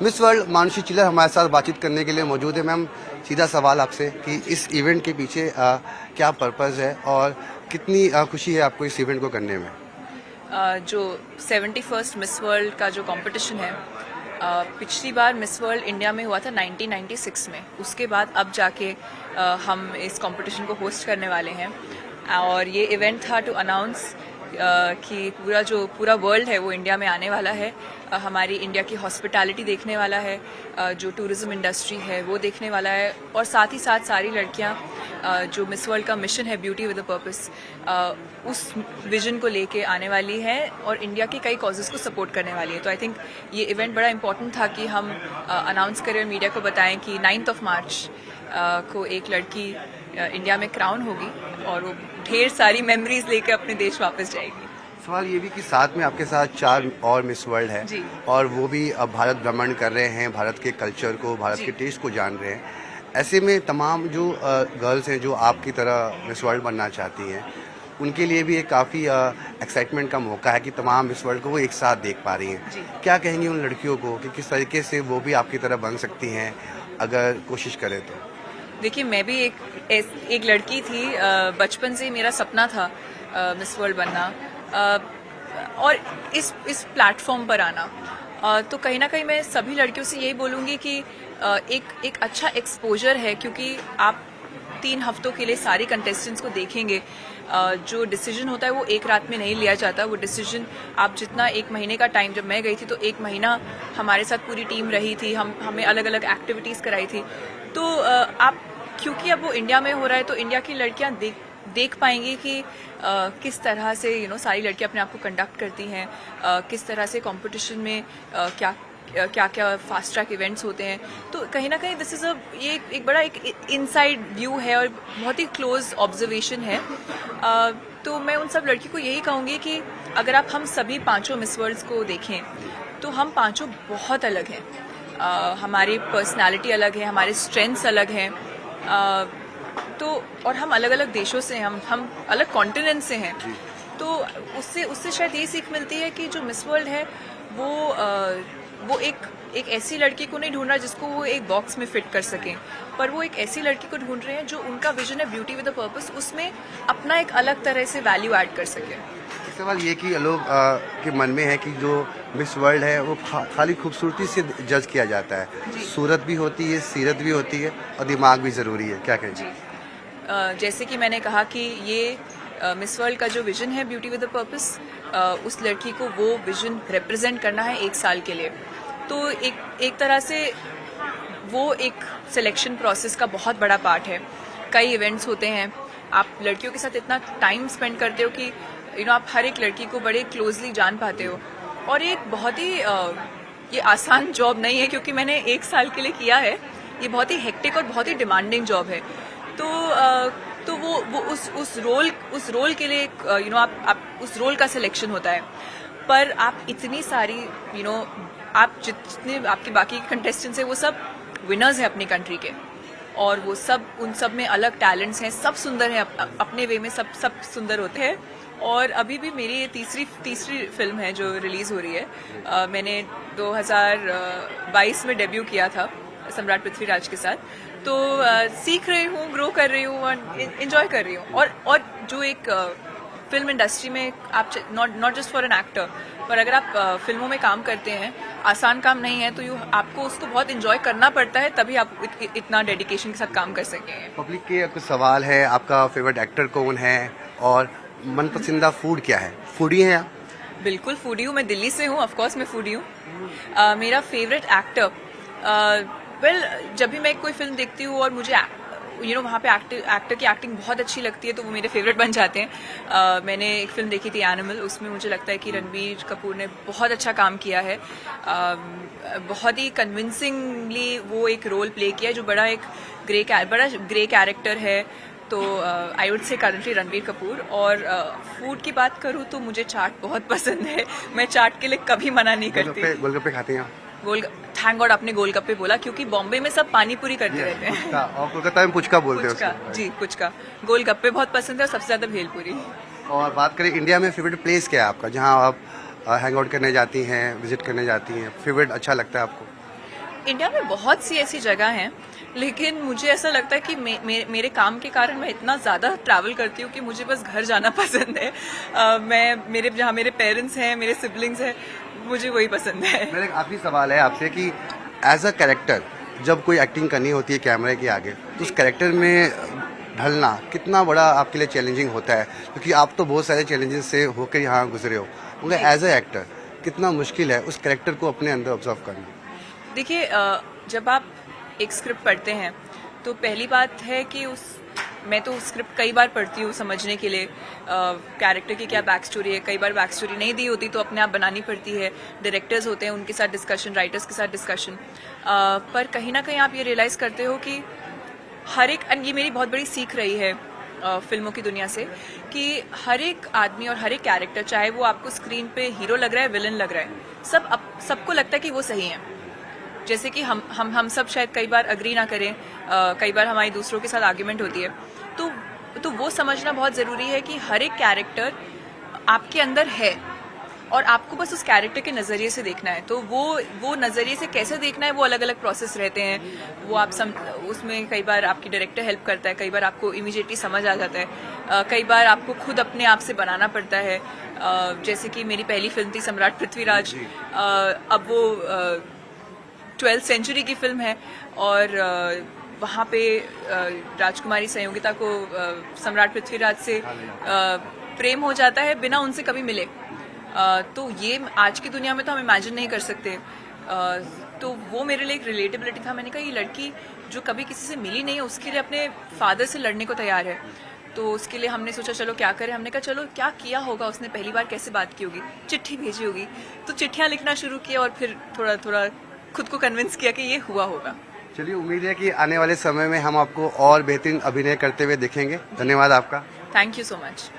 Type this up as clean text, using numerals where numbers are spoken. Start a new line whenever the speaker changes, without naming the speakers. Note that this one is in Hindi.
मिस वर्ल्ड मानुषी चिल्लर हमारे साथ बातचीत करने के लिए मौजूद है। मैम, सीधा सवाल आपसे कि इस इवेंट के पीछे क्या पर्पस है और कितनी खुशी है आपको इस इवेंट को करने में?
जो 71st मिस वर्ल्ड का जो कंपटीशन है, पिछली बार मिस वर्ल्ड इंडिया में हुआ था 1996 में। उसके बाद अब जाके हम इस कंपटीशन को होस्ट करने वाले हैं और ये इवेंट था टू अनाउंस कि पूरा वर्ल्ड है वो इंडिया में आने वाला है। हमारी इंडिया की हॉस्पिटैलिटी देखने वाला है, जो टूरिज्म इंडस्ट्री है वो देखने वाला है, और साथ ही साथ सारी लड़कियां जो मिस वर्ल्ड का मिशन है ब्यूटी विद अ पर्पस, उस विजन को लेके आने वाली है और इंडिया के कई कॉजेज़ को सपोर्ट करने वाली है। तो आई थिंक ये इवेंट बड़ा इंपॉर्टेंट था कि हम अनाउंस करें और मीडिया को बताएं कि 9 मार्च को एक लड़की इंडिया में क्राउन होगी और वो ढेर सारी मेमोरीज लेकर अपने देश वापस जाएगी।
सवाल ये भी कि साथ में आपके साथ 4 और मिस वर्ल्ड है
जी।
और वो भी अब भारत भ्रमण कर रहे हैं, भारत के कल्चर को, भारत के टेस्ट को जान रहे हैं। ऐसे में तमाम जो गर्ल्स हैं जो आपकी तरह मिस वर्ल्ड बनना चाहती हैं, उनके लिए भी एक काफ़ी एक्साइटमेंट का मौका है कि तमाम मिस वर्ल्ड को वो एक साथ देख पा रही हैं। क्या कहेंगी उन लड़कियों को कि किस तरीके से वो भी आपकी तरह बन सकती हैं अगर कोशिश करें तो?
देखिए, मैं भी एक लड़की थी, बचपन से ही मेरा सपना था मिस वर्ल्ड बनना, और इस प्लेटफॉर्म पर आना। तो कहीं ना कहीं मैं सभी लड़कियों से यही बोलूँगी कि एक अच्छा एक्सपोजर है, क्योंकि आप 3 हफ्तों के लिए सारी कंटेस्टेंट्स को देखेंगे। जो डिसीजन होता है वो एक रात में नहीं लिया जाता। वो डिसीजन आप जितना 1 महीने का टाइम, जब मैं गई थी तो 1 महीना हमारे साथ पूरी टीम रही थी, हमें अलग अलग एक्टिविटीज़ कराई थी। तो आप, क्योंकि अब वो इंडिया में हो रहा है तो इंडिया की लड़कियां देख पाएंगी कि किस तरह से सारी लड़कियां अपने आप को कंडक्ट करती हैं, किस तरह से कंपटीशन में क्या फास्ट ट्रैक इवेंट्स होते हैं। तो कहीं ना कहीं दिस इज़ ये एक बड़ा एक इनसाइड व्यू है और बहुत ही क्लोज ऑब्जर्वेशन है। तो मैं उन सब लड़की को यही कहूँगी कि अगर आप हम सभी 5 मिस वर्ल्ड्स को देखें तो हम 5 बहुत अलग हैं। हमारी पर्सनालिटी अलग है, हमारे स्ट्रेंथ्स अलग हैं, तो और हम अलग अलग देशों से हैं, हम अलग कॉन्टिनेंट से हैं। तो उससे शायद ये सीख मिलती है कि जो मिस वर्ल्ड है वो एक ऐसी लड़की को नहीं ढूंढ रहा जिसको वो एक बॉक्स में फिट कर सकें, पर वो एक ऐसी लड़की को ढूंढ रहे हैं जो उनका विजन है ब्यूटी विद अ पर्पस, उसमें अपना एक अलग तरह से वैल्यू ऐड कर सके।
सवाल ये कि लोग के मन में है कि जो मिस वर्ल्ड है वो खाली खूबसूरती से जज किया जाता है, सूरत भी होती है, सीरत भी होती है और दिमाग भी ज़रूरी है। क्या कहें?
जी, जैसे कि मैंने कहा कि ये मिस वर्ल्ड का जो विजन है ब्यूटी विद अ पर्पस, उस लड़की को वो विजन रिप्रेजेंट करना है 1 साल के लिए। तो एक तरह से वो एक सिलेक्शन प्रोसेस का बहुत बड़ा पार्ट है। कई इवेंट्स होते हैं, आप लड़कियों के साथ इतना टाइम स्पेंड करते हो कि आप हर एक लड़की को बड़े क्लोजली जान पाते हो, और एक बहुत ही ये आसान जॉब नहीं है, क्योंकि मैंने 1 साल के लिए किया है। ये बहुत ही हेक्टिक और बहुत ही डिमांडिंग जॉब है। तो वो उस रोल के लिए आप उस रोल का सिलेक्शन होता है। पर आप इतनी सारी आप जितने आपके बाकी कंटेस्टेंट्स हैं वो सब विनर्स हैं अपनी कंट्री के, और वो सब, उन सब में अलग टैलेंट्स हैं, सब सुंदर हैं अपने वे में, सब सुंदर होते हैं। और अभी भी मेरी ये तीसरी फिल्म है जो रिलीज़ हो रही है। मैंने 2022 में डेब्यू किया था सम्राट पृथ्वीराज के साथ। तो सीख रही हूँ, ग्रो कर रही हूँ और इन्जॉय कर रही हूँ। और जो एक फिल्म इंडस्ट्री में आप not just for an actor, पर अगर आप फिल्मों में काम करते हैं, आसान काम नहीं है, तो आपको उसको बहुत इन्जॉय करना पड़ता है, तभी आप इतना डेडिकेशन के साथ काम कर सकेंगे।
पब्लिक के कुछ सवाल है, आपका फेवरेट एक्टर कौन है और मन पसंदीदा फूड क्या है? फूडी हैं आप?
बिल्कुल फूडी हूँ, मैं दिल्ली से हूँ, ऑफकोर्स मैं फूडी हूँ। मेरा फेवरेट एक्टर, जब भी मैं कोई फिल्म देखती हूँ और मुझे वहाँ पे एक्टर की एक्टिंग बहुत अच्छी लगती है तो वो मेरे फेवरेट बन जाते हैं। मैंने एक फिल्म देखी थी एनिमल, उसमें मुझे लगता है कि रणबीर कपूर ने बहुत अच्छा काम किया है। बहुत ही कन्विंसिंगली वो एक रोल प्ले किया है, जो बड़ा ग्रे कैरेक्टर है। तो I would say currently Ranbir Kapoor. और फूड की बात करूँ तो मुझे चाट बहुत पसंद है, मैं चाट के लिए कभी मना नहीं करती।
गोलगप्पे खाते हैं?
थैंक गॉड आपने गोलगप्पे बोला, क्योंकि बॉम्बे में सब पानी पूरी करते रहते हैं।
और कोलकाता में पुचका बोलते हैं उसको।
जी, पुचका। गोलगप्पे बहुत पसंद है और सबसे ज्यादा भेलपुरी।
और बात करें इंडिया में फेवरेट प्लेस क्या है आपका, जहाँ आप हैंग आउट करने जाती हैं, विजिट करने जाती हैं, फेवरेट अच्छा लगता है आपको?
इंडिया में बहुत सी ऐसी जगह हैं, लेकिन मुझे ऐसा लगता है कि मेरे काम के कारण मैं इतना ज़्यादा ट्रैवल करती हूँ कि मुझे बस घर जाना पसंद है। जहाँ मेरे पेरेंट्स हैं, मेरे सिबलिंग्स हैं, मुझे वही पसंद है।
मेरा एक आखिरी सवाल है आपसे कि एज अ कैरेक्टर जब कोई एक्टिंग करनी होती है कैमरे के आगे, तो उस कैरेक्टर में ढलना कितना बड़ा आपके लिए चैलेंजिंग होता है? क्योंकि आप तो बहुत सारे चैलेंजेस से होकर यहाँ गुजरे हो, मगर एज अ एक्टर कितना मुश्किल है उस कैरेक्टर को अपने अंदर ऑब्जर्व करना?
देखिए, जब आप एक स्क्रिप्ट पढ़ते हैं तो पहली बात है कि मैं तो स्क्रिप्ट कई बार पढ़ती हूँ समझने के लिए कैरेक्टर की क्या बैक स्टोरी है। कई बार बैक स्टोरी नहीं दी होती तो अपने आप बनानी पड़ती है। डायरेक्टर्स होते हैं, उनके साथ डिस्कशन, राइटर्स के साथ डिस्कशन। पर कहीं ना कहीं आप ये रियलाइज़ करते हो कि ये मेरी बहुत बड़ी सीख रही है फिल्मों की दुनिया से, कि हर एक आदमी और हर एक कैरेक्टर, चाहे वो आपको स्क्रीन पे हीरो लग रहा है, विलन लग रहा है, सबको लगता है कि वो सही है। जैसे कि हम सब शायद कई बार अग्री ना करें, कई बार हमारी दूसरों के साथ आर्ग्यूमेंट होती है, तो वो समझना बहुत ज़रूरी है कि हर एक कैरेक्टर आपके अंदर है और आपको बस उस कैरेक्टर के नज़रिए से देखना है। तो वो नज़रिए से कैसे देखना है, वो अलग अलग प्रोसेस रहते हैं। वो उसमें कई बार आपकी डायरेक्टर हेल्प करता है, कई बार आपको इमीडिएटली समझ आ जाता है, कई बार आपको खुद अपने आप से बनाना पड़ता है। जैसे कि मेरी पहली फिल्म थी सम्राट पृथ्वीराज, अब वो 12th सेंचुरी की फिल्म है और वहाँ पे राजकुमारी संयोगिता को सम्राट पृथ्वीराज से प्रेम हो जाता है बिना उनसे कभी मिले। तो ये आज की दुनिया में तो हम इमेजिन नहीं कर सकते। तो वो मेरे लिए एक रिलेटेबिलिटी था। मैंने कहा ये लड़की जो कभी किसी से मिली नहीं है, उसके लिए अपने फादर से लड़ने को तैयार है। तो उसके लिए हमने सोचा चलो क्या करें। हमने कहा चलो क्या किया होगा उसने, पहली बार कैसे बात की होगी, चिट्ठी भेजी होगी। तो चिट्ठियाँ लिखना शुरू किया और फिर थोड़ा थोड़ा खुद को कन्विंस किया कि ये हुआ होगा।
चलिए, उम्मीद है कि आने वाले समय में हम आपको और बेहतरीन अभिनय करते हुए देखेंगे। धन्यवाद आपका।
Thank you so much.